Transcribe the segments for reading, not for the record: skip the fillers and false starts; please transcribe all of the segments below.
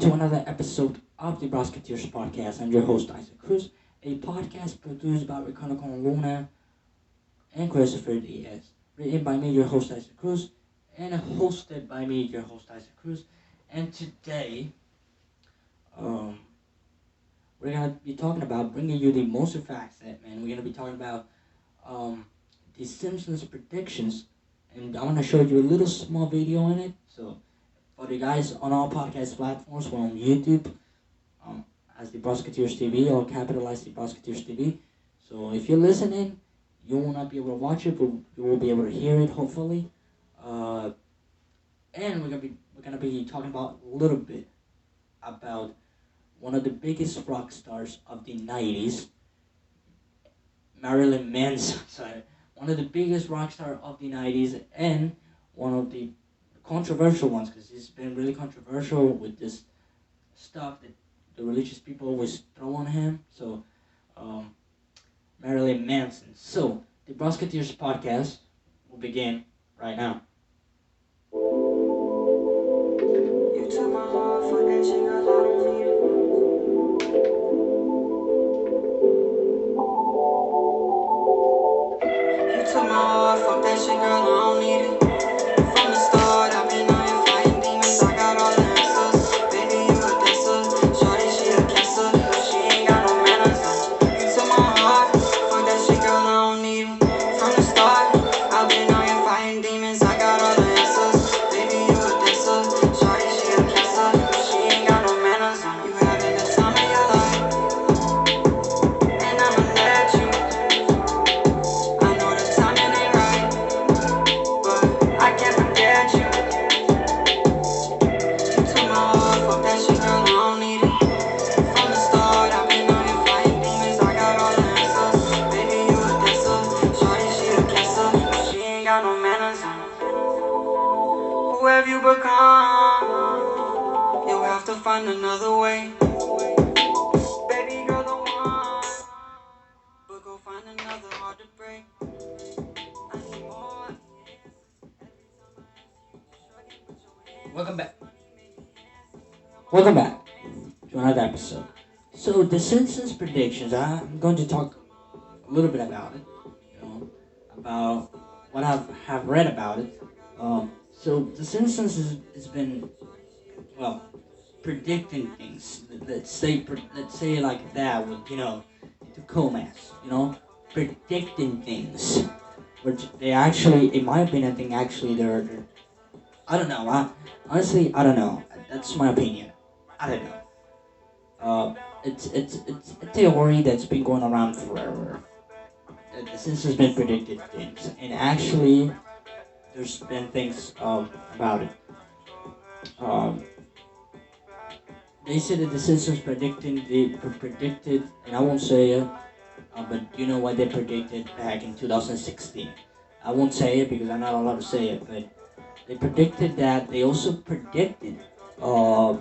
to another episode of the Brosketeers podcast. I'm your host, Isaac Cruz, a podcast produced by Ricardo Colonna and Christopher Diaz. Written by me, your host, Isaac Cruz, and hosted by me, your host, Isaac Cruz. And today, um, we're going to be talking about bringing you the most facts that, man. We're going to be talking about the Simpsons predictions, and I want to show you a little small video in it. So, for the guys on all podcast platforms, we're on YouTube as the Brosketeers TV, or capitalize the Brosketeers TV. So if you're listening, you will not be able to watch it, but you will be able to hear it, hopefully. And we're gonna be talking about a little bit about one of the biggest rock stars of the '90s, Marilyn Manson. Sorry, one of the biggest rock stars of the '90s, and one of the controversial ones, because he's been really controversial with this stuff that the religious people always throw on him. So, Marilyn Manson. So, the Brosketeers podcast will begin right now. You took my heart for that shit, girl, I don't need it. You took my heart, fuck that shit, girl, I don't need it. From the start, I've been out here fighting demons, I got all the answers. Baby, you a dancer, shorty, she a cancer, but she ain't got no manners. You took my heart, fuck that shit, girl, I don't need it. From the start, I've been out here fighting demons, I got all the answers. Baby, you a dancer, shorty, she a cancer, but she ain't got no manners. You having the time of your life, and I'ma let you. I know the timing ain't right, but I can't forget you. You took my heart, fuck that shit, girl, I don't need it. From the start, I've been out here fighting demons, I got all the answers. Baby, you a dancer, shorty, she a cancer, but she ain't got no manners. Who have you become? You'll have to find another way. Baby girl, the one, but go find another heart to break. I need more. Welcome back. Welcome back to another episode. So the Simpsons predictions, I'm going to talk a little bit about it, about what I have read about it. So the Simpsons has been, well, predicting things. Let's say it like that, with the Comas, predicting things, which they actually, in my opinion, I think actually they're I don't know. Honestly, I don't know. That's my opinion. I don't know. It's a theory that's been going around forever. That since there's been predicted things, and actually, there's been things about it. Um, they said that the Simpsons predicted, and I won't say it, but you know what they predicted back in 2016. I won't say it because I'm not allowed to say it, but they predicted that. They also predicted the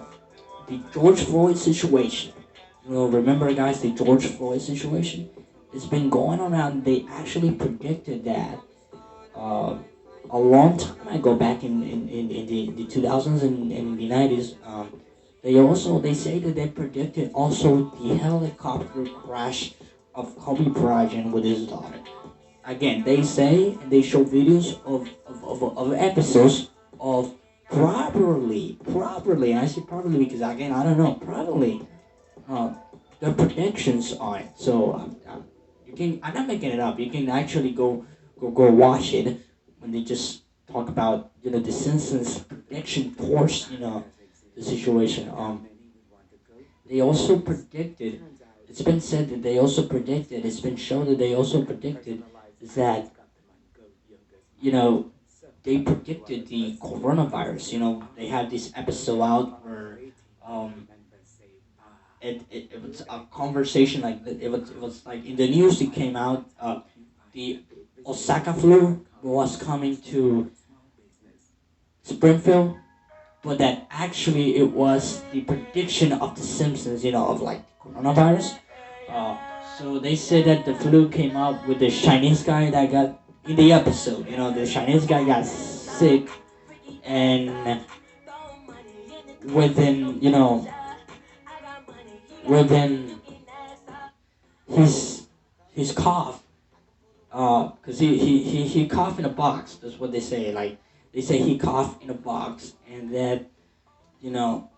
George Floyd situation. Remember, guys, the George Floyd situation? It's been going around. They actually predicted that a long time ago, back in the 2000s and in the 90s. They say that they predicted also the helicopter crash of Kobe Bryant with his daughter. Again, they say, and they show videos of episodes of probably, and I say probably because, again, I don't know, probably the predictions on it. So I'm not making it up. You can actually go watch it when they just talk about the Simpsons prediction portion, the situation. They also predicted. It's been said that they also predicted. It's been shown that they also predicted that they predicted the coronavirus. They had this episode out where it was a conversation, like it was like in the news. It came out the Osaka flu was coming to Springfield, but that actually it was the prediction of the Simpsons, of like coronavirus. So they said that the flu came out with the Chinese guy that got in the episode. The Chinese guy got sick, and within Well then, his his cough, because he coughed in a box. That's what they say. Like they say he coughed in a box, and that you know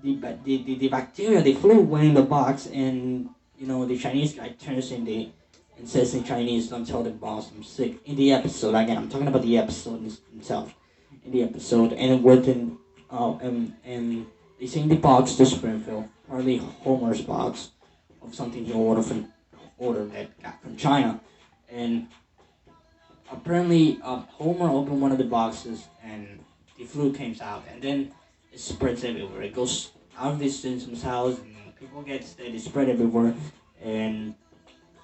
the bacteria, the flu went in the box, and the Chinese guy turns in the and says in Chinese, "Don't tell the boss I'm sick." In the episode, again, I'm talking about the episode itself. In the episode, and within, and they say in the box to Springfield, probably Homer's box of something he ordered that got from China, and apparently Homer opened one of the boxes and the flu came out, and then it spreads everywhere. It goes out of this Simpsons house, and people get sick. It spread everywhere, and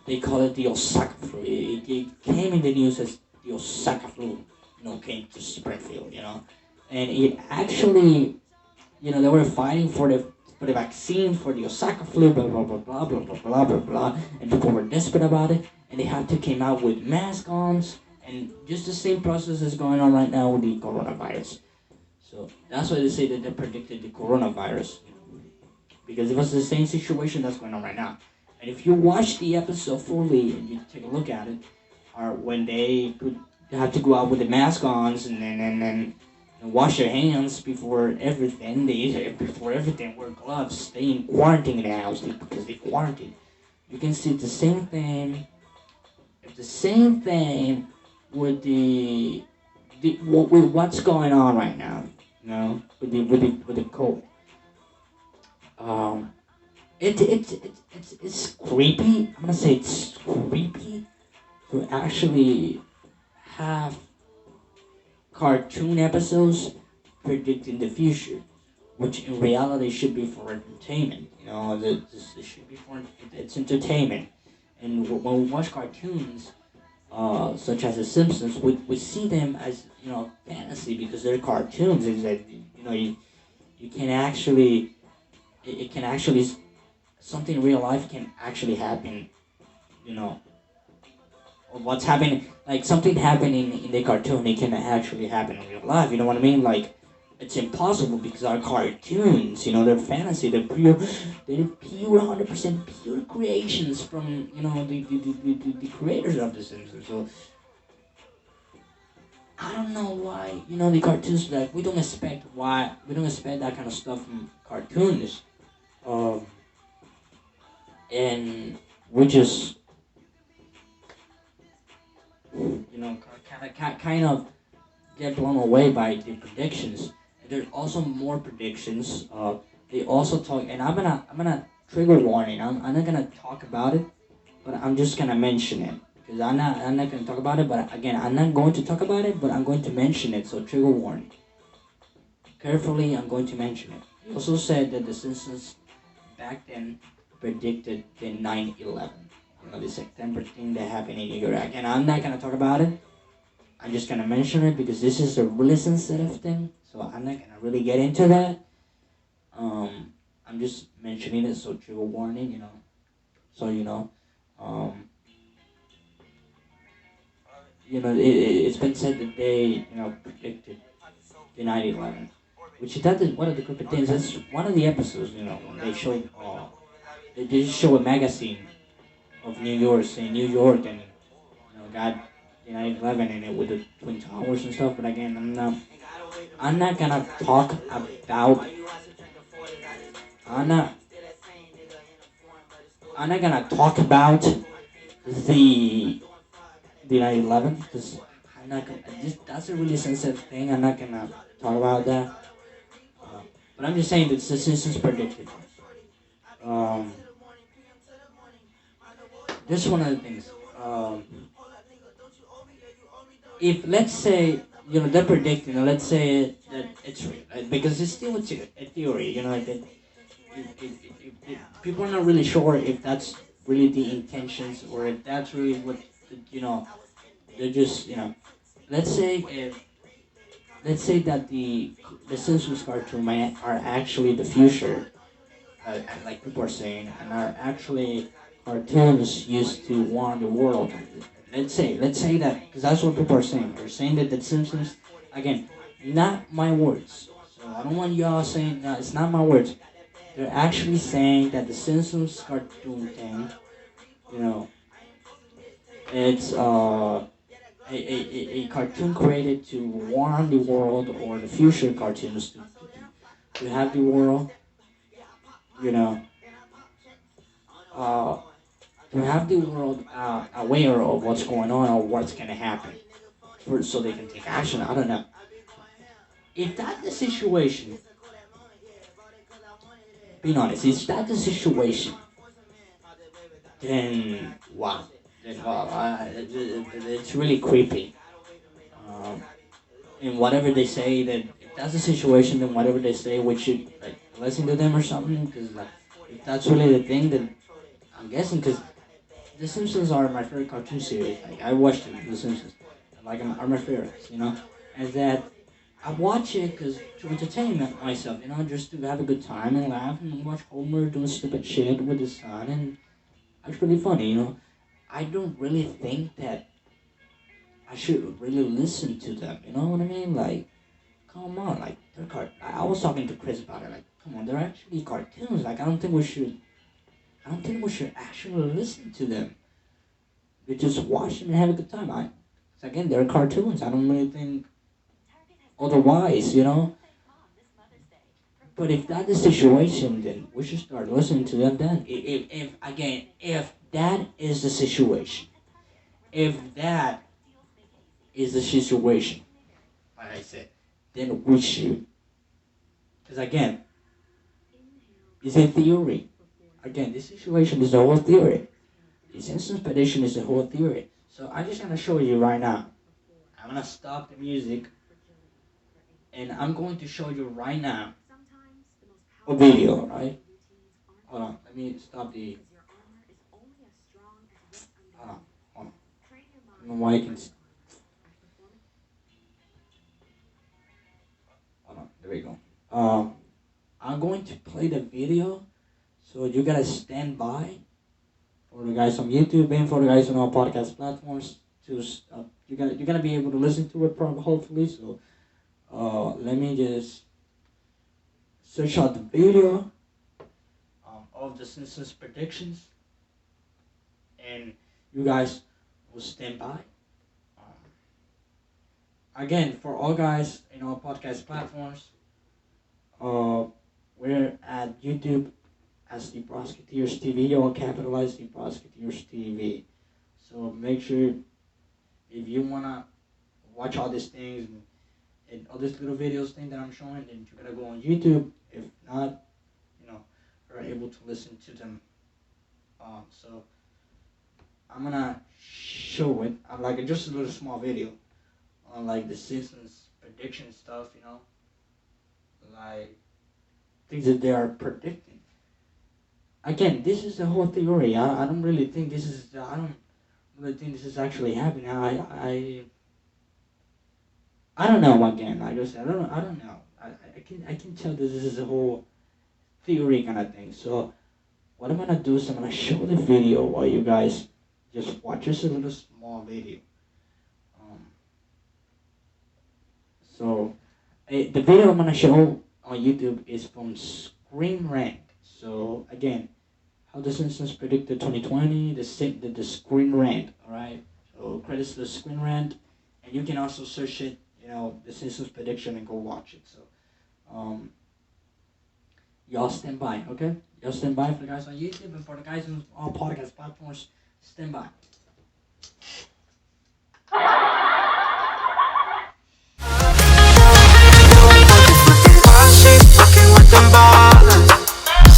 they call it the Osaka flu. It came in the news as the Osaka flu, came to Springfield, and it actually, they were fighting for the vaccine for the Osaka flu, blah blah blah blah blah blah blah blah blah, and people were desperate about it, and they had to came out with mask ons, and just the same process is going on right now with the coronavirus. So that's why they say that they predicted the coronavirus, because it was the same situation that's going on right now. And if you watch the episode fully and you take a look at it, or when they have to go out with the mask ons and wash their hands before everything, wear gloves, stay in quarantine in the house because they quarantine. You can see the same thing. It's the same thing with with what's going on right now. With the cold. Um, it's creepy. I'm gonna say it's creepy to actually have cartoon episodes predicting the future, which in reality should be for entertainment. This should be for it's entertainment. And when we watch cartoons, such as The Simpsons, we see them as fantasy because they're cartoons. Is that you can actually it can actually something in real life can actually happen. You know or what's happening, like something happening in the cartoon, it can actually happen in real life. You know what I mean? Like it's impossible because our cartoons, they're fantasy, they're pure 100% pure creations from the creators of the Simpsons. So I don't know why the cartoons, like we don't expect that kind of stuff from cartoons, um, and we just kind of get blown away by the predictions. And there's also more predictions. They also talk, and I'm gonna trigger warning. I'm not gonna talk about it, but I'm just gonna mention it because I'm not gonna talk about it. But again, I'm not going to talk about it, but I'm going to mention it. So trigger warning. Carefully, I'm going to mention it. He also said that the Simpsons back then predicted the 9/11. The September thing that happened in New York. And I'm not gonna talk about it. I'm just gonna mention it because this is a really sensitive thing. So I'm not gonna really get into that. I'm just mentioning it, so trigger warning, So um, it's been said that they predicted the 9/11, which that is one of the good things. That's one of the episodes. When they showed they just show a magazine of New York, saying New York, and got the 9/11 in it with the Twin Towers and stuff. But again, I'm not gonna talk about. I'm not. I'm not gonna talk about the the 9/11 because I'm not gonna. That's a really sensitive thing. I'm not gonna talk about that. Uh, but I'm just saying that the Simpsons predicted. Um, this is one of the things. If let's say they're predicting, and let's say that it's real, right? Because it's still a theory. That people are not really sure if that's really the intentions or if that's really what they're just let's say if let's say that the Simpsons cartoon are actually the future, like people are saying, and are actually cartoons used to warn the world. Let's say that because that's what people are saying. They're saying that the Simpsons, again, not my words. So I don't want y'all saying no, it's not my words. They're actually saying that the Simpsons cartoon thing, you know, it's a cartoon created to warn the world or the future cartoons to have the world, you know, uh, to have the world aware of what's going on or what's gonna happen, so they can take action. I don't know. If that's the situation, being honest, if that's the situation, then wow, then wow, it's really creepy. Um, and whatever they say, that if that's the situation, then whatever they say, we should like listen to them or something. Because like, if that's really the thing, then I'm guessing because The Simpsons are my favorite cartoon series. Like I watched them, The Simpsons, like are my favorites, you know. And that I watch it because to entertain myself, you know, just to have a good time and laugh and watch Homer doing stupid shit with his son, and it's really funny, you know. I don't really think that I should really listen to them. You know what I mean? Like, come on, like they're I was talking to Chris about it. Like, come on, they're actually cartoons. Like, I don't think we should. I don't think we should actually listen to them. We just watch them and have a good time. 'Cause again, they're cartoons. I don't really think otherwise. You know. But if that's the situation, then we should start listening to them. Then, if again, if that is the situation, if that is the situation, like I said, then we should. Because again, it's a theory. Again, this situation is the whole theory. This instance prediction is the whole theory. So I'm just gonna show you right now. I'm gonna stop the music, and I'm going to show you right now a video. Right? Hold on. Let me stop the. Hold on. Hold on. I don't know why I can. Hold on. There we go. I'm going to play the video, so you gotta stand by for the guys on YouTube and for the guys on our podcast platforms. To you're gonna be able to listen to it probably hopefully. So let me just search out the video of the Simpsons predictions, and you guys will stand by. Um, Again, for all guys in our podcast platforms, uh, we're at YouTube as the Prosecutors TV, or capitalize the Prosecutors TV. So make sure if you wanna watch all these things and all these little videos thing that I'm showing, then you gotta go on YouTube. If not, you know, you're able to listen to them. So I'm gonna show it. I'm like just a little small video on like the Simpsons prediction stuff, you know, like things that they are predicting. Again, this is the whole theory. I don't really think this is. I don't really think this is actually happening. I don't know. Again, I just I don't know. I can tell this is a whole theory kind of thing. So what I'm gonna do is I'm gonna show the video while you guys just watch just a little small video. Um, the video I'm gonna show on YouTube is from Screen Rant. So again, how the Simpsons predicted 2020, the Screen Rant. All right. So credits to the Screen Rant, and you can also search it. You know, the Simpsons prediction, and go watch it. So, y'all stand by, okay? Y'all stand by for the guys on YouTube and for the guys on all podcast platforms. Stand by. She fucking with them ballers.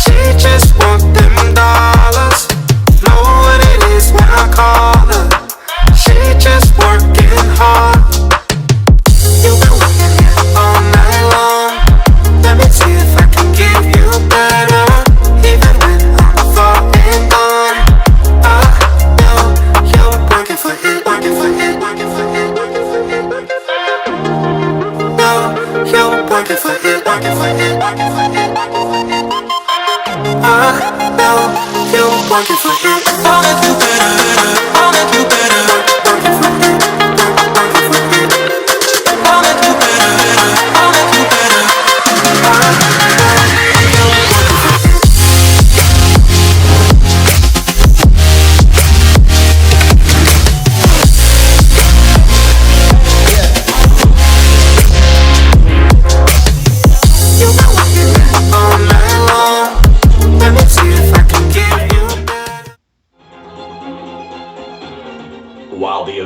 She just want them dollars. Know what it is when I call her. She just working hard. You been working here all night long. Let me see if I can give you better. Even when I'm far and gone, I know you're working for it, working for it, working for it, working for it, working for it. No, you're working for it, working for it, working for it, working for it. I know you're working for it. I'll make you better, I'll make you better. Working for it, working for it. I'll make you better, I'll make you better. I know you're working for it.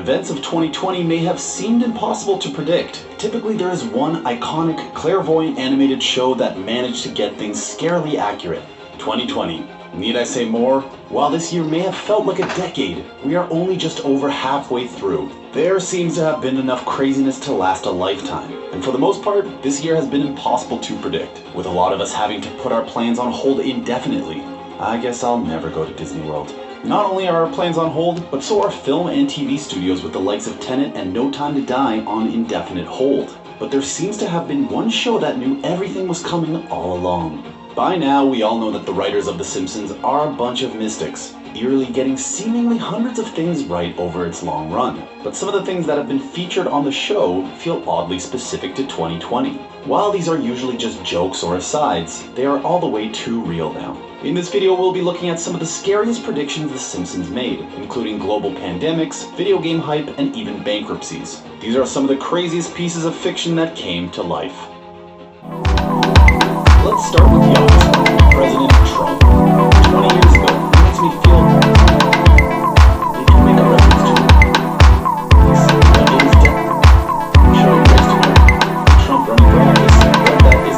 events of 2020 may have seemed impossible to predict, typically there is one iconic, clairvoyant animated show that managed to get things scarily accurate. 2020. Need I say more? While this year may have felt like a decade, we are only just over halfway through. There seems to have been enough craziness to last a lifetime, and for the most part, this year has been impossible to predict, with a lot of us having to put our plans on hold indefinitely. I guess I'll never go to Disney World. Not only are our plans on hold, but so are film and TV studios with the likes of Tenet and No Time to Die on indefinite hold. But there seems to have been one show that knew everything was coming all along. By now, we all know that the writers of The Simpsons are a bunch of mystics, eerily getting seemingly hundreds of things right over its long run. But some of the things that have been featured on the show feel oddly specific to 2020. While these are usually just jokes or asides, they are all the way too real now. In this video, we'll be looking at some of the scariest predictions The Simpsons made, including global pandemics, video game hype, and even bankruptcies. These are some of the craziest pieces of fiction that came to life. Let's start with the obvious one, President Trump. 20 years ago, it makes me feel... Did you make a reference to him? Yes, but it is death. Showing grace to him. Trump running for office, what that is...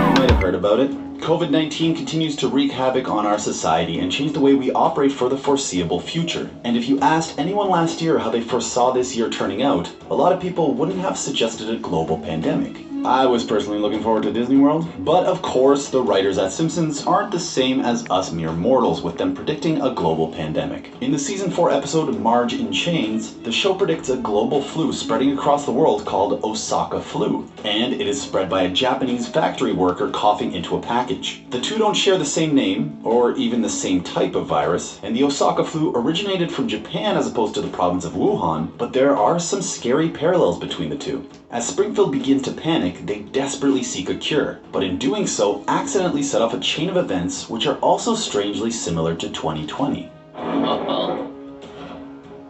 You might have heard about it. COVID-19 continues to wreak havoc on our society and change the way we operate for the foreseeable future. And if you asked anyone last year how they foresaw this year turning out, a lot of people wouldn't have suggested a global pandemic. I was personally looking forward to Disney World, but of course the writers at Simpsons aren't the same as us mere mortals, with them predicting a global pandemic. In the season 4 episode Marge in Chains, the show predicts a global flu spreading across the world called Osaka flu, and it is spread by a Japanese factory worker coughing into a package. The two don't share the same name, or even the same type of virus, and the Osaka flu originated from Japan as opposed to the province of Wuhan, but there are some scary parallels between the two. As Springfield begins to panic, they desperately seek a cure, but in doing so, accidentally set off a chain of events which are also strangely similar to 2020.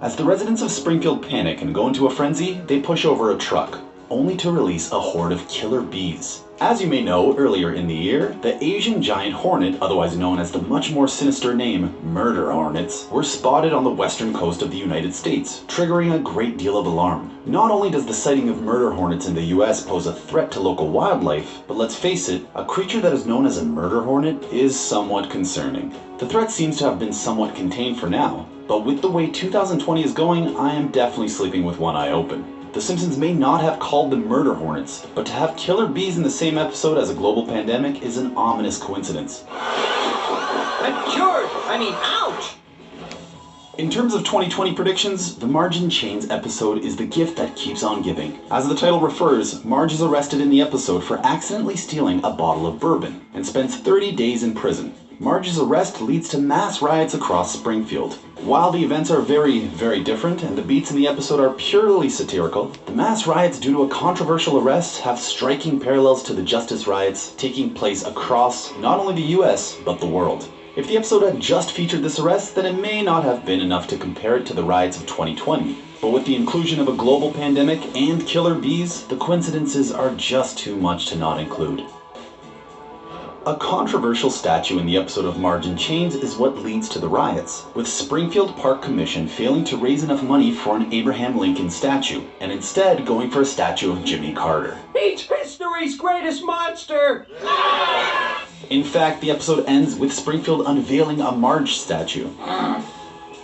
As the residents of Springfield panic and go into a frenzy, they push over a truck, only to release a horde of killer bees. As you may know, earlier in the year, the Asian giant hornet, otherwise known as the much more sinister name murder hornets, were spotted on the western coast of the United States, triggering a great deal of alarm. Not only does the sighting of murder hornets in the US pose a threat to local wildlife, but let's face it, a creature that is known as a murder hornet is somewhat concerning. The threat seems to have been somewhat contained for now, but with the way 2020 is going, I am definitely sleeping with one eye open. The Simpsons may not have called them murder hornets, but to have killer bees in the same episode as a global pandemic is an ominous coincidence. I'm cured! Ouch! In terms of 2020 predictions, the Marge in Chains episode is the gift that keeps on giving. As the title refers, Marge is arrested in the episode for accidentally stealing a bottle of bourbon and spends 30 days in prison. Marge's arrest leads to mass riots across Springfield. While the events are very, very different and the beats in the episode are purely satirical, the mass riots due to a controversial arrest have striking parallels to the Justice riots taking place across not only the US, but the world. If the episode had just featured this arrest, then it may not have been enough to compare it to the riots of 2020. But with the inclusion of a global pandemic and killer bees, the coincidences are just too much to not include. A controversial statue in the episode of Marge in Chains is what leads to the riots, with Springfield Park Commission failing to raise enough money for an Abraham Lincoln statue, and instead going for a statue of Jimmy Carter. He's history's greatest monster! In fact, the episode ends with Springfield unveiling a Marge statue.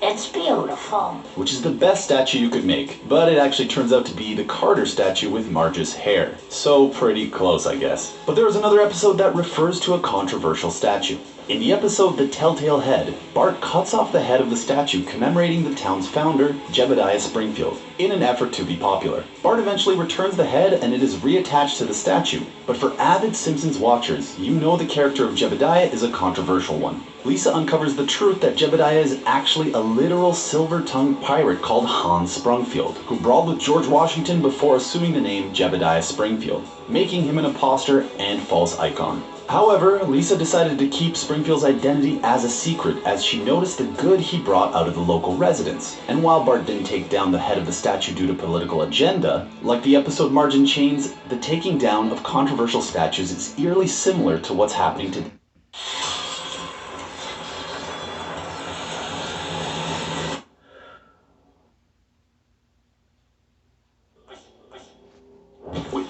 It's beautiful. Which is the best statue you could make, but it actually turns out to be the Carter statue with Marge's hair. So pretty close, I guess. But there is another episode that refers to a controversial statue. In the episode The Telltale Head, Bart cuts off the head of the statue commemorating the town's founder, Jebediah Springfield, in an effort to be popular. Bart eventually returns the head and it is reattached to the statue. But for avid Simpsons watchers, you know the character of Jebediah is a controversial one. Lisa uncovers the truth that Jebediah is actually a literal silver-tongued pirate called Hans Sprungfield, who brawled with George Washington before assuming the name Jebediah Springfield, making him an imposter and false icon. However, Lisa decided to keep Springfield's identity as a secret as she noticed the good he brought out of the local residents. And while Bart didn't take down the head of the statue due to political agenda, like the episode Marge in Chains, the taking down of controversial statues is eerily similar to what's happening today.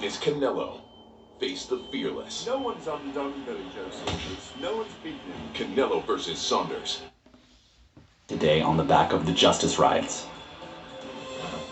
is Canelo. Face the fearless. No one's undone Billy Joe Saunders. No one's beaten him. Canelo versus Saunders. Today on the back of the Justice Riots.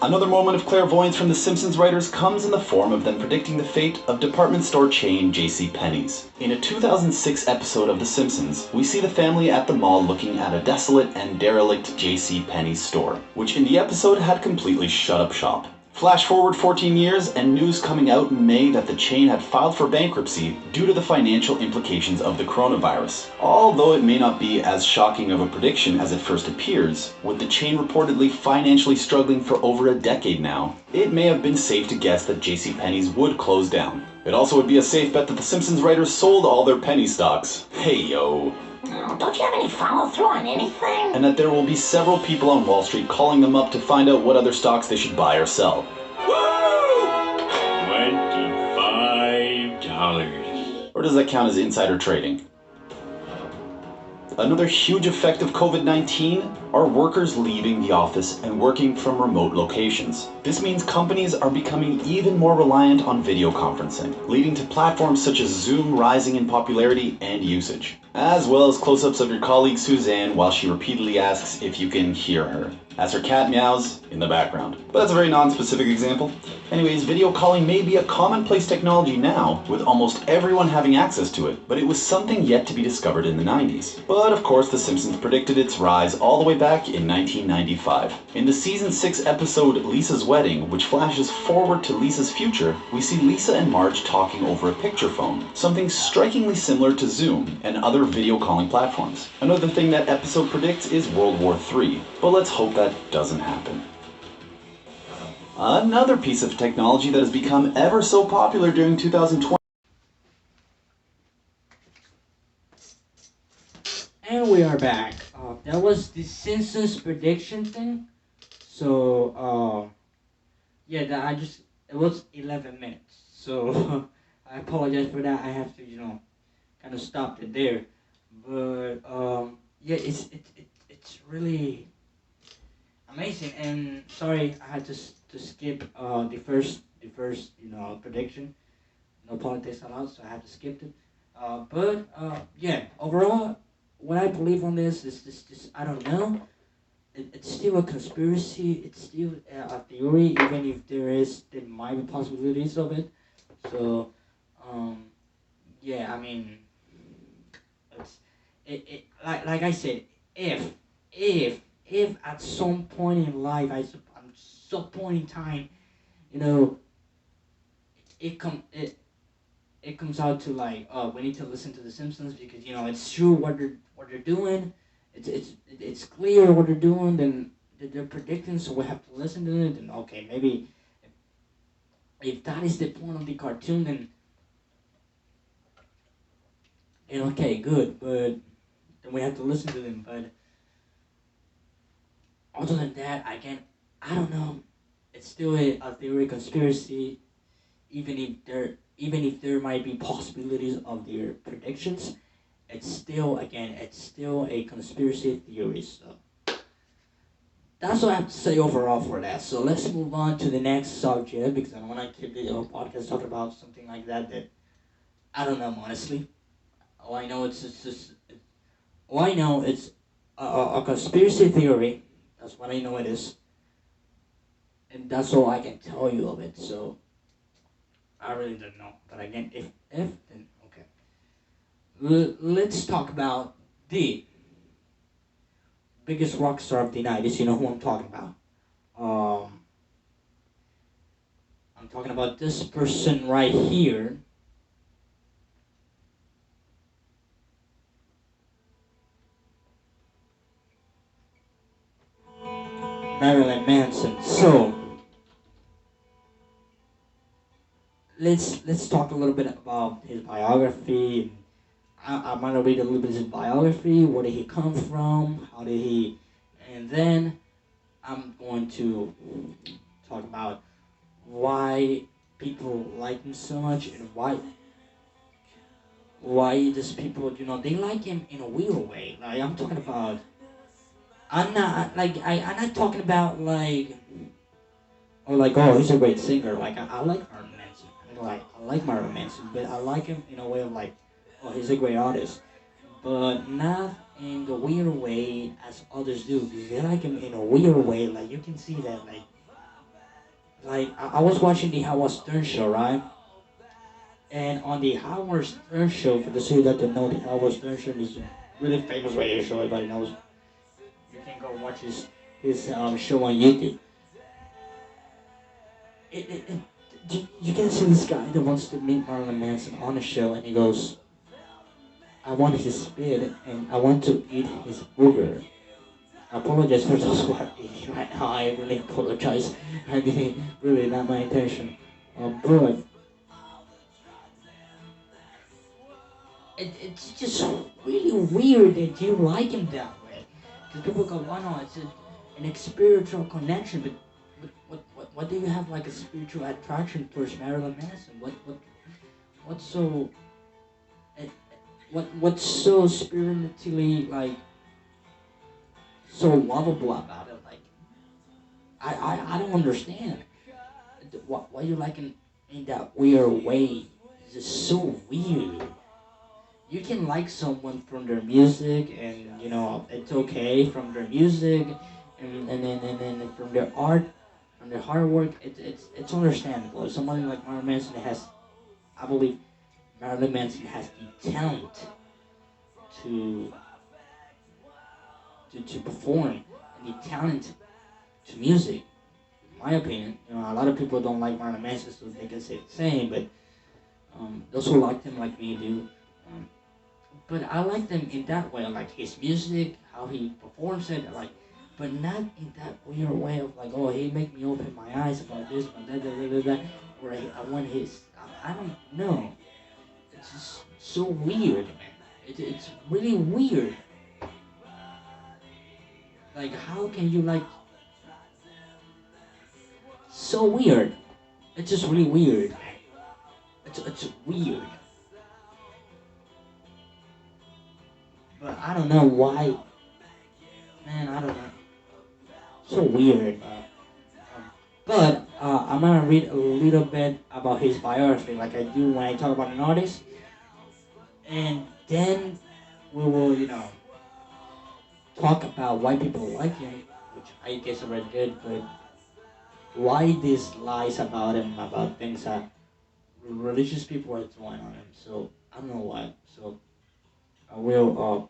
Another moment of clairvoyance from the Simpsons writers comes in the form of them predicting the fate of department store chain JCPenney's. In a 2006 episode of The Simpsons, we see the family at the mall looking at a desolate and derelict JCPenney's store, which in the episode had completely shut up shop. Flash forward 14 years and news coming out in May that the chain had filed for bankruptcy due to the financial implications of the coronavirus. Although it may not be as shocking of a prediction as it first appears, with the chain reportedly financially struggling for over a decade now, it may have been safe to guess that JCPenney's would close down. It also would be a safe bet that the Simpsons writers sold all their penny stocks. Hey yo. Don't you have any follow-through on anything? And that there will be several people on Wall Street calling them up to find out what other stocks they should buy or sell. Woo! $25. Or does that count as insider trading? Another huge effect of COVID-19 are workers leaving the office and working from remote locations. This means companies are becoming even more reliant on video conferencing, leading to platforms such as Zoom rising in popularity and usage, as well as close-ups of your colleague Suzanne while she repeatedly asks if you can hear her, as her cat meows in the background. But that's a very non-specific example. Anyways, video calling may be a commonplace technology now, with almost everyone having access to it, but it was something yet to be discovered in the 90s. But of course, The Simpsons predicted its rise all the way back in 1995. In the season 6 episode Lisa's Wedding, which flashes forward to Lisa's future, we see Lisa and Marge talking over a picture phone, something strikingly similar to Zoom and other video calling platforms. Another thing that episode predicts is World War III, but let's hope that doesn't happen. Another piece of technology that has become ever so popular during 2020. And we are back. That was the Simpsons prediction thing. So, yeah, it was 11 minutes. So, I apologize for that. I have to, kind of stop it there. But, yeah, it's really amazing. And sorry, I had to skip the first prediction. No politics allowed, so I had to skip it. But yeah, overall, what I believe on this is this I don't know. It's still a conspiracy. It's still a theory, even if there might be possibilities of it. So, yeah, I mean, like I said, if at some point in life, some point in time, it comes out to like, we need to listen to the Simpsons because it's true what they're doing. It's clear what they're doing. Then they're predicting, so we have to listen to it. And okay, maybe if that is the point of the cartoon, then okay, good. But then we have to listen to them. But other than that, again, I don't know. It's still a theory, conspiracy. Even if there might be possibilities of their predictions, it's still a conspiracy theory. So that's what I have to say overall for that. So let's move on to the next subject because I don't want to keep the podcast talking about something like that I don't know honestly. All I know it's a conspiracy theory. That's what I know it is. And that's all I can tell you of it. So I really don't know. But again, if then okay. Let's talk about the biggest rock star of the 90s. You know who I'm talking about. I'm talking about this person right here. Marilyn Manson. So let's talk a little bit about his biography. I'm gonna read a little bit of his biography. Where did he come from? How did he? And then I'm going to talk about why people like him so much and why these people they like him in a weird way. Like I'm talking about. I'm not talking about like, oh, he's a great singer. Like I like Marilyn Manson. I'm like I like Marilyn Manson, but I like him in a way of like, oh, he's a great artist, but not in the weird way as others do. Because they like him in a weird way. Like you can see that. Like I was watching the Howard Stern show, right? And on the Howard Stern show, for those of you that don't know, the Howard Stern show is a really famous radio show. Everybody knows. You can go watch his show on YouTube. You can see this guy that wants to meet Marilyn Manson on the show, and he goes, "I want his spit, and I want to eat his booger." I apologize for those who are eating right now. I really apologize. I didn't really not my intention. But it's just really weird that you like him that way. Because people go, "Why not? It's an spiritual connection." But what do you have like a spiritual attraction towards Marilyn Manson? What's so eh, what's so spiritually like so lovable about it? Like I don't understand why you like him in that weird way. It's just so weird. You can like someone from their music, and it's okay from their music, and then from their art, from their hard work. It's understandable. If somebody like Marilyn Manson has, I believe, Marilyn Manson has the talent to to perform, and the talent to music. In my opinion, a lot of people don't like Marilyn Manson, so they can say the same. But those who like him, like me, do. Um, but I like them in that way, like his music, how he performs it, like, but not in that weird way of like, oh, he make me open my eyes about this, about that, or I want his. I don't know. It's just so weird, man. It's really weird. Like, how can you like so weird? It's just really weird. It's weird. But I don't know why. Man, I don't know. So weird. But I'm gonna read a little bit about his biography, like I do when I talk about an artist, and then we will, talk about why people like him, which I guess I already did, but why these lies about him, about things that religious people are throwing on him. So I don't know why. So I will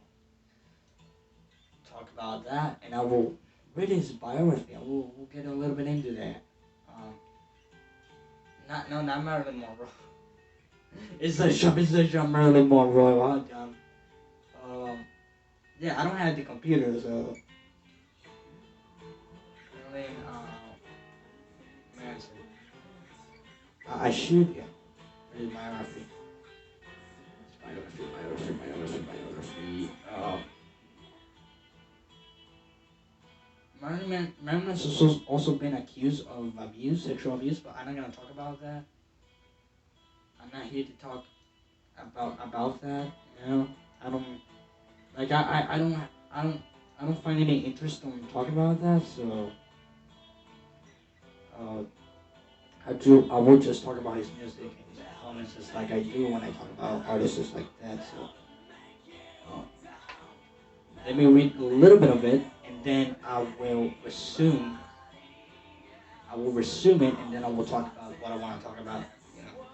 talk about that, and I will read his biography. I will we'll get a little bit into that. Um, not Marilyn Monroe. It's the Marilyn Monroe. Um, yeah, I don't have the computer, so Marilyn Manson. I should, yeah. Read his biography. Biography. Marilyn has also been accused of abuse, sexual abuse, but I'm not gonna talk about that. I'm not here to talk about that. I don't like I don't find any interest in talking about that. So uh, I will just talk about his music and his performances like I do when I talk about artists like that. So uh, let me read a little bit of it, and then I will resume it, and then I will talk about what I want to talk about. You know.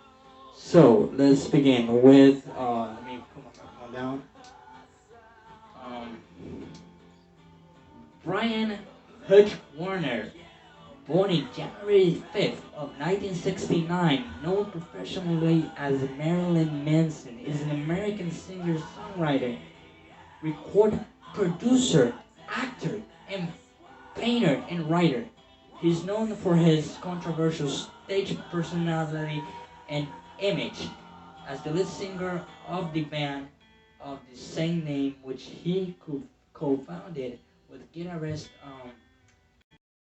So let's begin with. Let me put my microphone down. Um, Brian Hutch Warner, born in January 5th of 1969, known professionally as Marilyn Manson, is an American singer-songwriter, record producer, actor, and painter and writer. He's known for his controversial stage personality and image as the lead singer of the band of the same name, which he co-founded with guitarist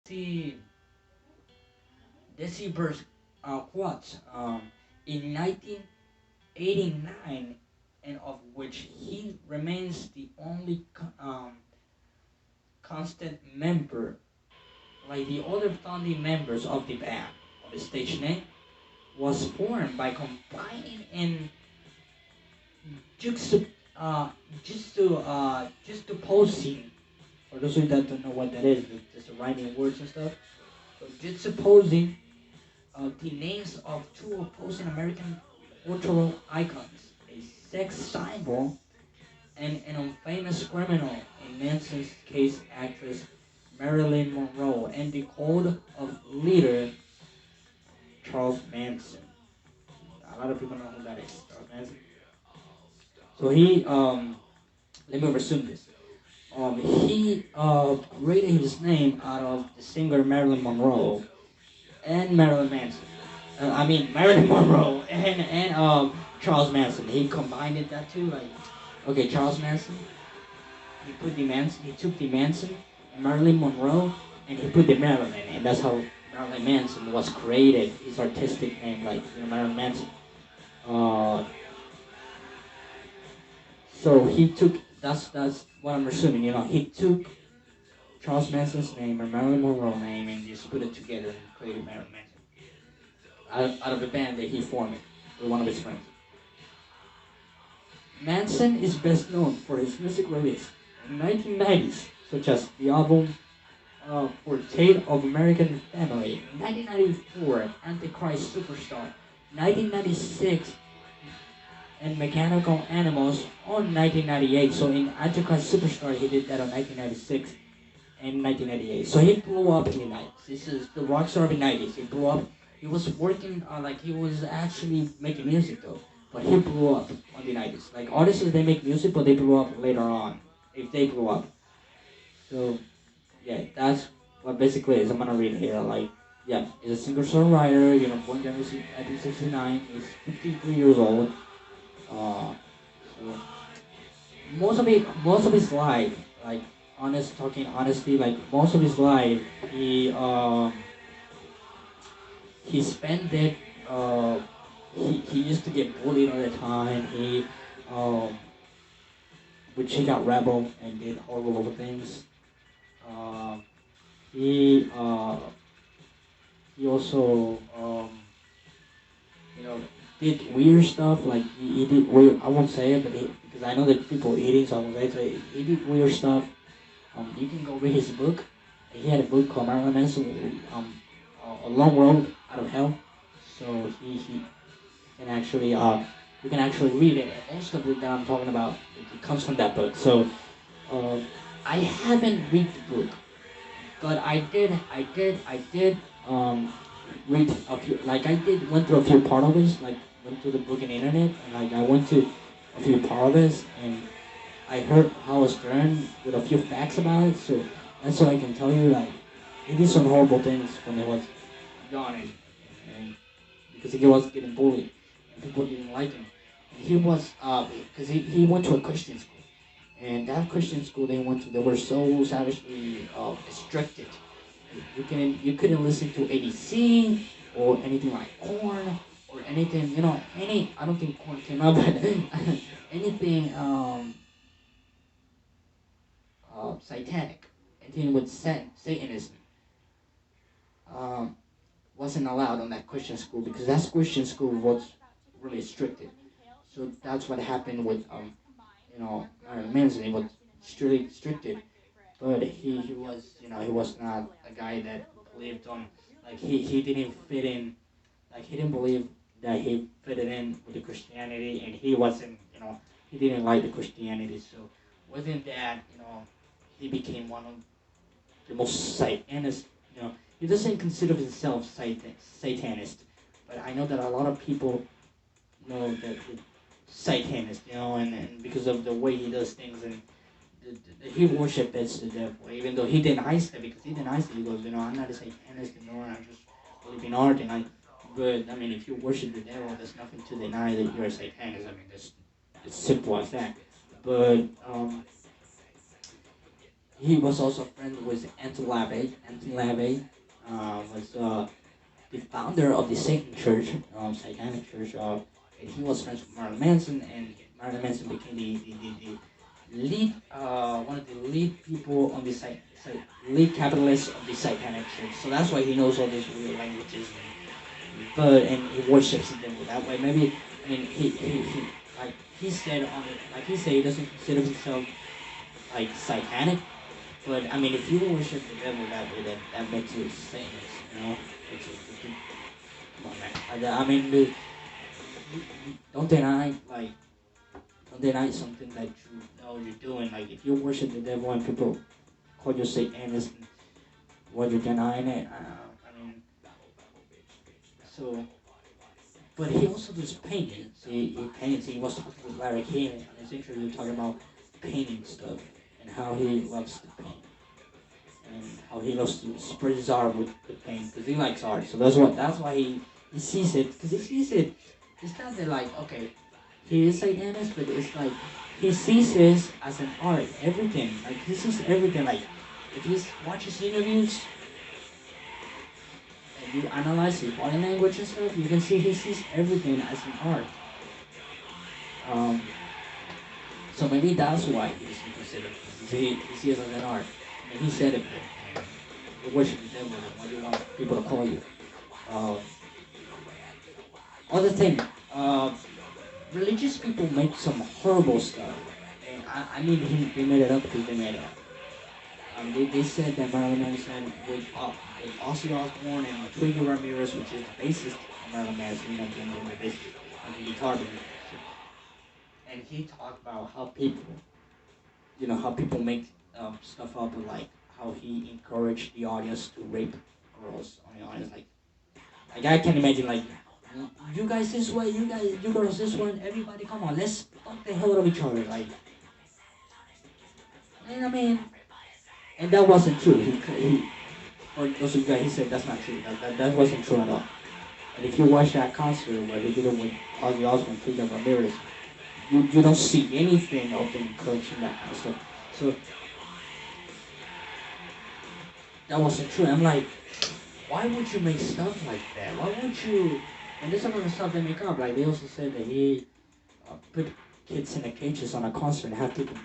Desi Desi Burst Quats in 1989, and of which he remains the only constant member, like the other founding members of the band, of the stage name, was formed by combining and juxtap- uh, juxtaposing. For those of you that don't know what that is, it's just rhyming words and stuff. So juxtaposing the names of two opposing American cultural icons, a sex symbol and an infamous criminal, in Manson's case, actress Marilyn Monroe, and the code of leader Charles Manson. A lot of people know who that is, Charles Manson. So let me resume this. He created his name out of the singer Marilyn Monroe and Marilyn Manson. I mean Marilyn Monroe and Charles Manson. He combined that too. Like, okay, Charles Manson. He took the Manson and Marilyn Monroe, and he put the Marilyn, and that's how Marilyn Manson was created. His artistic name, like Marilyn Manson. Uh, so he took. That's what I'm assuming. He took Charles Manson's name and Marilyn Monroe name and just put it together and created Marilyn Manson out of a band that he formed with one of his friends. Manson is best known for his music release in 1990s, such as the album Portrait of American Family, 1994, Antichrist Superstar, 1996, and Mechanical Animals on 1998. So in Antichrist Superstar, he did that on 1996 and 1998. So he blew up in the 90s. This is the rock star of the 90s. He blew up. He was working, like he was actually making music though, but he blew up on the 90s. Like artists, they make music, but they blew up later on, if they blew up. So yeah, that's what basically is. I'm gonna read it here. Like, yeah, he's a singer-songwriter. Born January 1969. He's 53 years old. So most of his life, like talking honestly, like most of his life, he spent it. He used to get bullied all the time. Um, which he got rebel and did horrible things. Um, he uh, he also you know did weird stuff. Like he did weird. I won't say it, but because I know that people eating, so I won't say it. So he did weird stuff. You can go read his book. He had a book called Marilyn Manson, A Long Road Out of Hell. So he can actually you can actually read it. And most of it that I'm talking about it comes from that book. So uh, I haven't read the book, but I did read a few. Like I did went through a few part of it. Like went through the book on the internet, and like I went to a few part of it, and I heard Howard Stern with a few facts about it, so that's what I can tell you. Like, he did some horrible things when he was young, and because he was getting bullied, and people didn't like him. And he was, because he went to a Christian school, and that Christian school they went to, they were so savagely restricted. You couldn't listen to ADC or anything like Korn or anything, I don't think Korn came out, but anything, satanic, anything with Satanism, um, wasn't allowed on that Christian school because that Christian school was really restricted. So that's what happened with Marilyn Manson. He was strictly restricted, but he was he was not a guy that believed on like he didn't fit in, like he didn't believe that he fitted in with the Christianity, and he wasn't he didn't like the Christianity. So within that he became one of the most Satanist. He doesn't consider himself Satanist, but I know that a lot of people know that the Satanist, and because of the way he does things, and he worships the devil, even though he denies that, because he denies it. He goes, I'm not a Satanist, I just believe in art, but I mean, if you worship the devil, there's nothing to deny that you're a Satanist. I mean, it's simple as that. But he was also friends with Anton LaVey. Anton LaVey was the founder of the Satan Church, Satanic Church. And he was friends with Marilyn Manson, and Marilyn Manson became the lead, one of the lead people on the lead capitalists of the Satanic Church. So that's why he knows all these weird languages but and he worships the devil that way. Maybe I mean he like he said on it like he said he doesn't consider himself like satanic, but I mean if you worship the devil that way, then that makes you a Satanist, you know? Come on, man. I mean, don't deny like don't deny something that you know you're doing. Like if you worship the devil and people call you Satanist, what you're denying it. I mean, so. But he also does painting. He paints. He was talking with Larry King on his interview talking about painting stuff and how he loves to paint and how he loves to spread his art with the paint because he likes art. So that's why he sees it because he sees it. It's not that like okay, he is Satanist, but it's like he sees this as an art. Everything like he sees everything like if he watches interviews and you analyze his body language and stuff, you can see he sees everything as an art. Um, so maybe that's why he's considered. He sees it as an art. And he said it. You worship the devil. What do you want people to call you? Um, other thing, religious people make some horrible stuff. And I mean, they made it up because they made it up. They said that Marilyn Manson with Ozzy Osbourne and Twiggy Ramirez, which is the bassist of Marilyn Manson, the bassist and the guitar player. And he talked about how people, how people make stuff up, like how he encouraged the audience to rape girls on the audience. Like I can imagine, like, you guys this way, you girls this one, everybody come on, let's fuck the hell out of each other. Like, and I mean, and that wasn't true. For those of you guys, he said that's not true. That wasn't true at all. And if you watch that concert where he did it with Ozzy Osbourne, Freedom Ramirez, you don't see anything of them encouraging that kind of stuff. So that wasn't true. I'm like, why would you make stuff like that? Why would you? And there's some of the stuff they make up. Like they also said that he put kids in the cages on a concert and have people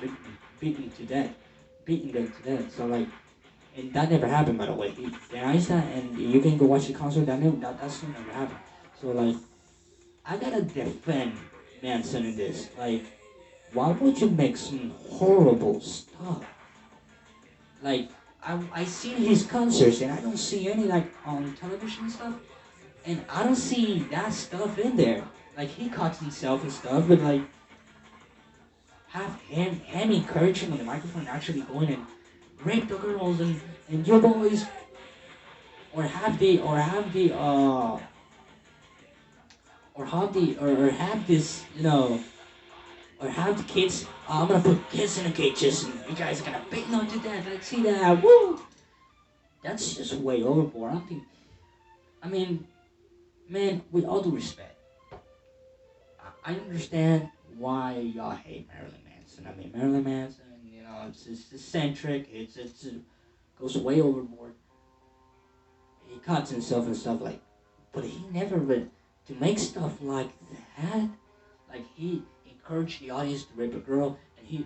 beaten to death, beating them to death. So like, and that never happened, by the way. He denies that, and you can go watch the concert. That still never happened. So like, I gotta defend Manson in this. Like, why would you make some horrible stuff? Like, I seen his concerts and I don't see any like on television stuff, and I don't see that stuff in there. Like he cuts himself and stuff, but like have him encourage him on the microphone and actually going and rape the girls and your boys, or have the or have this or have the kids. I'm gonna put kids in the cages, and you guys are gonna beat them to death. Like, see that? Woo! That's just way overboard. I mean, man, with all due respect, I understand why y'all hate Marilyn Manson. I mean, Marilyn Manson, it's eccentric. It goes way overboard. He cuts himself and stuff like, but he never to make stuff like that. Like he encouraged the audience to rape a girl, and he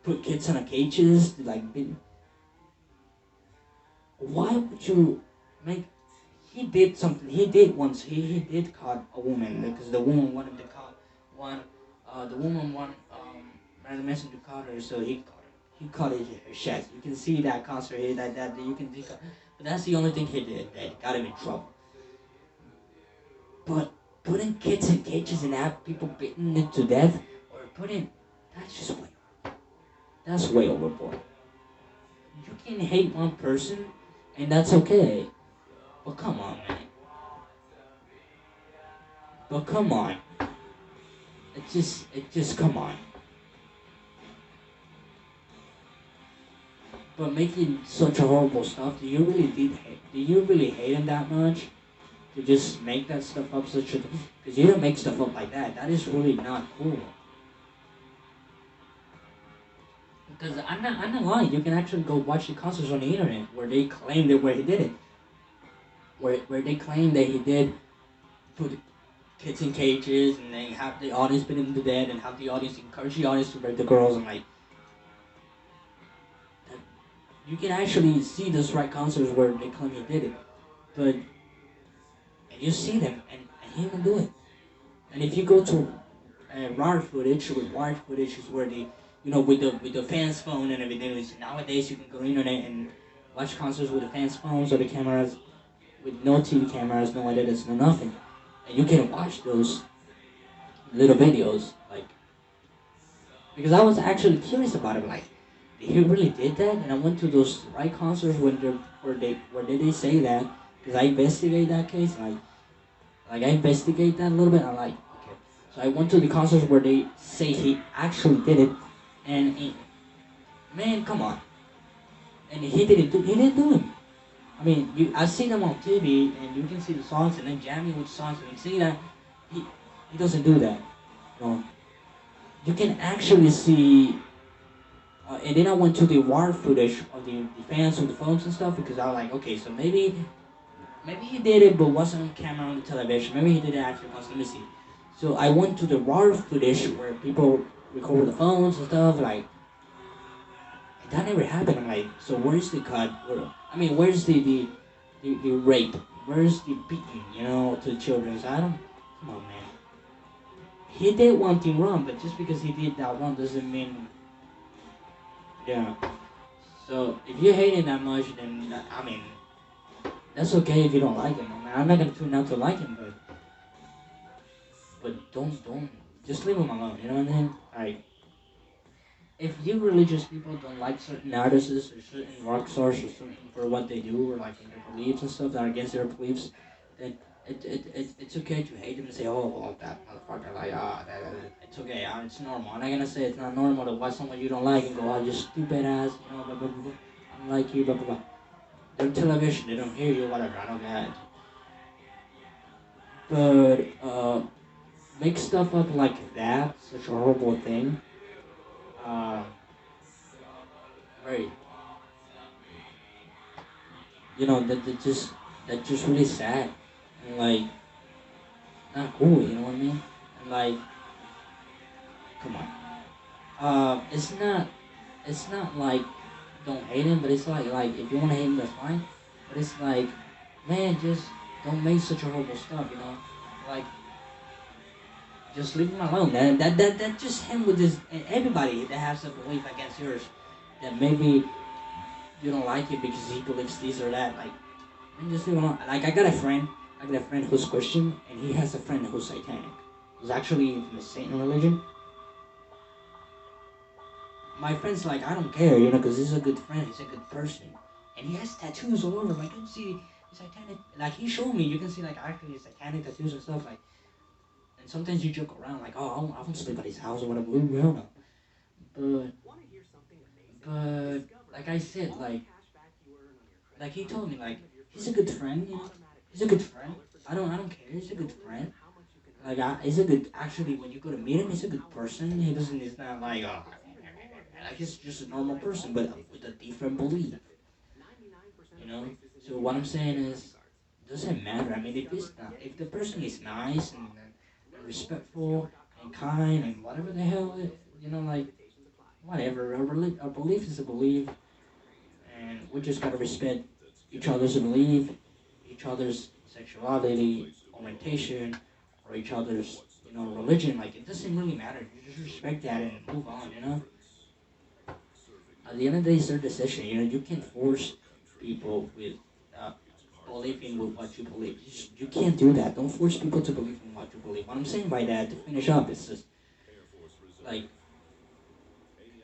put kids in cages to like be. Why would you make? He did something. He did once. He did caught a woman because the woman wanted to caught one. The woman wanted Marilyn Manson to caught her, so he caught her. He caught her chest. You can see that concert here. That you can think of. But that's the only thing he did that got him in trouble. But putting kids in cages and have people beaten them to death, or that's way overboard. You can hate one person, and that's okay. But come on, man. But come on. It just come on. But making such a horrible stuff, do you really hate him that much? To just make that stuff up such a... Because you don't make stuff up like that. That is really not cool. Because I'm not lying. You can actually go watch the concerts on the internet where they claim that where he did it. Where they claim that he did put kids in cages and they have the audience beat him to death and have the audience encourage the audience to rape the girls and like... You can actually see those right concerts where they claim he did it. But and you see them, and he won't do it. And if you go to raw footage is where they, with the fans' phone and everything. Nowadays you can go on the internet and watch concerts with the fans' phones or the cameras, with no TV cameras, no edits, no nothing, and you can watch those little videos, like, because I was actually curious about it, like, he really did that, and I went to those right concerts where did they say that, because I investigate that case, like I investigate that a little bit. I'm like, okay, so I went to the concerts where they say he actually did it, and man, come on, and he didn't do it. I mean, I see them on TV, and you can see the songs, and then jamming with songs, and you see that he doesn't do that. You know, you can actually see. And then I went to the war footage of the fans with the phones and stuff, because I was like, okay, so maybe he did it, but wasn't on camera on the television. Maybe he did it actually once. Let me see. So I went to the raw footage where people record with the phones and stuff, like, and that never happened. I'm like, so where's the cut? Where's the rape? Where's the beating? To the children? So I don't. Come on, man. He did one thing wrong, but just because he did that wrong doesn't mean. Yeah. So if you hate him that much, then that's okay if you don't like him. I'm not gonna tune out to like him, but don't just leave him alone. You know what I mean? Like, if you religious people don't like certain artists or certain rock stars or certain for what they do or like in their beliefs and stuff that are against their beliefs, then it's okay to hate them and say, oh, well, that motherfucker, like, it's okay, it's normal. I'm not gonna say it's not normal to watch someone you don't like and go, oh, you stupid ass, blah, blah, blah, blah. I don't like you, blah, blah, blah. They're television, they don't hear you, whatever, I don't get it. But, make stuff up like that, such a horrible thing, uh, very, that just really sad. And, like, not cool, you know what I mean? And, like, come on. It's not like don't hate him, but it's like if you want to hate him, that's fine. But it's like, man, just don't make such a horrible stuff. Like, just leave him alone. That just him with this, and everybody that has a belief against yours, that maybe you don't like it because he believes this or that. Like, man, just leave him alone. Like, I got a friend who's Christian, and he has a friend who's satanic. Who's actually from the Satan religion. My friend's like, I don't care, because he's a good friend, he's a good person. And he has tattoos all over, like, you can see satanic, like, he showed me, you can see, like, actually satanic tattoos and stuff, like, and sometimes you joke around, like, oh, I won't sleep at his house or whatever, we don't know. But, like I said, like he told me, like, he's a good friend, he's a good friend, I don't care, he's a good friend. Like, he's a good, actually, when you go to meet him, he's a good person, he's not like, like, he's just a normal person, but with a different belief, you know? So what I'm saying is, it doesn't matter. I mean, if the person is nice and respectful and kind and whatever the hell, like, whatever, our belief is a belief, and we just gotta respect each other's belief, each other's sexuality, orientation, or each other's, religion. Like, it doesn't really matter. You just respect that and move on. At the end of the day, it's their decision. You can't force people with believing with what you believe. You can't do that. Don't force people to believe in what you believe. What I'm saying by that, to finish up, is just like,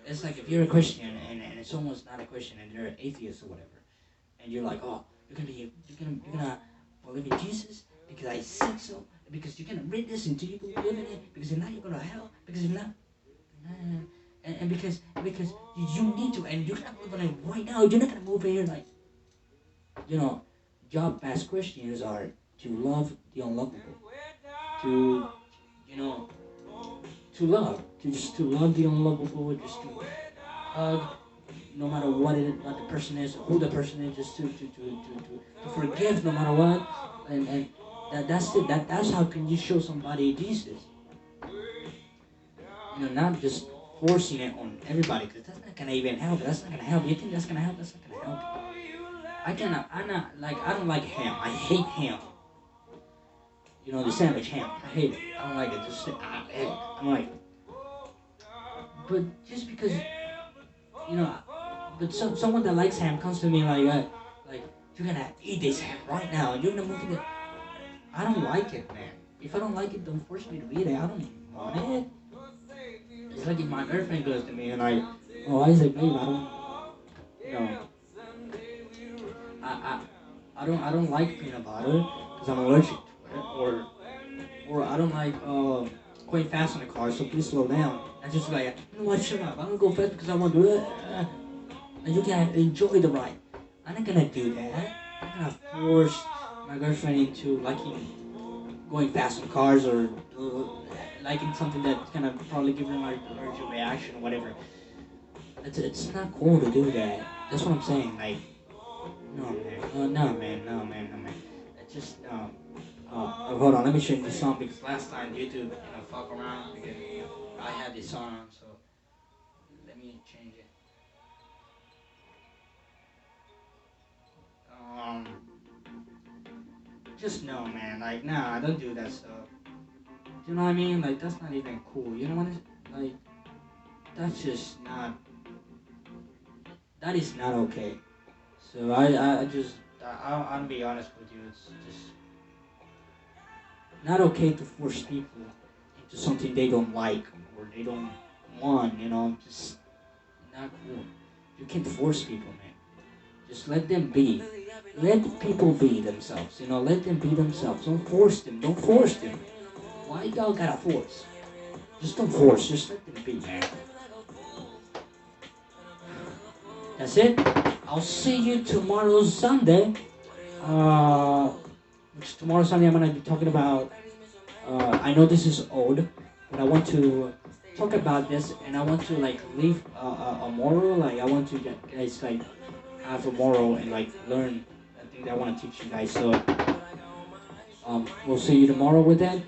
it's like if you're a Christian and someone's not a Christian and they're an atheist or whatever, and you're like, oh, you're gonna believe in Jesus because I said so, because you're gonna read this until you believe in it, because if not you're gonna hell, because if not, and because you need to, and you're not moving it right now. You're not gonna move here, like, job as Christians are to love the unlovable, to you know to love the unlovable, just to hug, no matter what the person is, who the person is, just to forgive no matter what, and that's it. That's how can you show somebody Jesus. Not just forcing it on everybody, because that's not gonna even help. That's not gonna help. You think that's gonna help? That's not gonna help. I don't like him. I hate him. the sandwich ham. I hate it. I don't like it. I'm like, but just because, but someone that likes ham comes to me like you're gonna eat this ham right now, and you're gonna move it. I don't like it, man. If I don't like it, don't force me to eat it. I don't want it. It's like if my girlfriend goes to me and Isaac, babe, you know, I don't like peanut butter because I'm allergic to it, or I don't like going fast in the car, so please slow down. I just like, what, shut up. I'm gonna go fast because I want to do it. And you can enjoy the ride. I'm not gonna do that. I'm gonna force my girlfriend into liking going fast in cars or liking something that's gonna probably give her an allergic reaction or whatever. It's not cool to do that. That's what I'm saying. Like, no man. It's just no. Hold on, let me change this song because last time YouTube, fuck around because I had this song on, so let me change it. Just no, man. Like, nah, don't do that stuff. You know what I mean? Like, that's not even cool. You know what? Like, that's just not. That is not okay. So I'll be honest with you. It's just not okay to force people into something they don't like or they don't want. Just not cool. You can't force people, man. Just let them be. Let people be themselves. Let them be themselves. Don't force them. Don't force them. Why y'all gotta force? Just don't force. Just let them be, man. That's it. I'll see you tomorrow Sunday. Which tomorrow Sunday I'm gonna be talking about. I know this is old, but I want to talk about this, and I want to leave a moral. Like I want to guys have a moral and learn a thing that I want to teach you guys. So we'll see you tomorrow with that.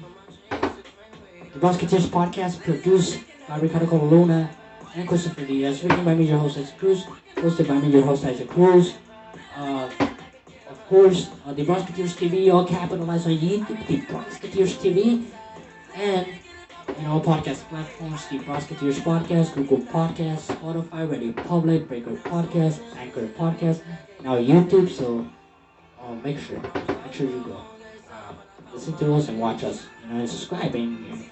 The Musketeers podcast produced by Ricardo Luna and Christopher Diaz, written by me, your host Isaac Cruz, hosted by me, your host Isaac Cruz. Of course, the Musketeers TV, all capitalized on YouTube, the Musketeers TV, and all podcast platforms, the Musketeers Podcast, Google Podcasts, Spotify, Radio Public, Breaker Podcast, Anchor Podcast, now YouTube. So make sure you go listen to us and watch us, and subscribe. And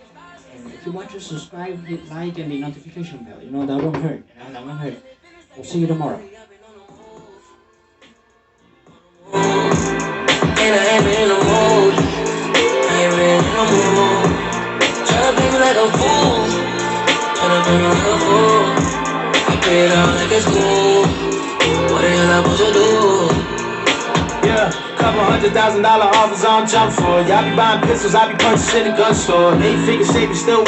if you watch us, subscribe, hit like, and the notification bell. That won't hurt. That won't hurt. We'll see you tomorrow. And I ain't been in the mood. I ain't been in the mood. Tryna play me like a fool. Tryna play me like a fool. I play it out like it's cool. What the hell I supposed to do? Yeah, couple $100,000 offers I'm jumping for. Y'all be buying pistols, I be punching shit in the gun store. They figure shit be still